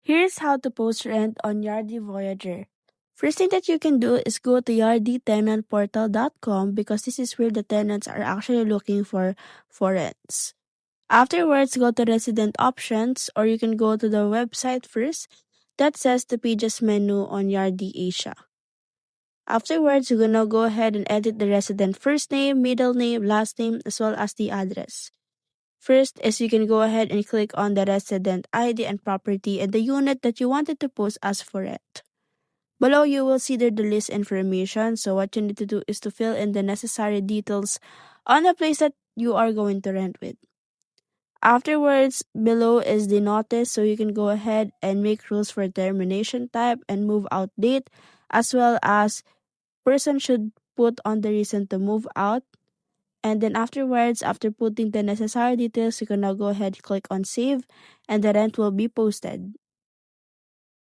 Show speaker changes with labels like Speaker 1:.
Speaker 1: Here's how to post rent on Yardi Voyager. First thing that you can do is go to yarditenantportal.com because this is where the tenants are actually looking for rents. Afterwards, go to resident options, or you can go to the website first that says the pages menu on Yardi Asia. Afterwards, you're gonna go ahead and edit the resident first name, middle name, last name, as well as the address. First is you can go ahead and click on the resident ID and property and the unit that you wanted to post as for it. Below you will see there the list information, so what you need to do is to fill in the necessary details on the place that you are going to rent with. Afterwards, below is the notice, so you can go ahead and make rules for termination type and move out date, as well as person should put on the reason to move out. And then afterwards, after putting the necessary details, you can now go ahead and click on save and the rent will be posted.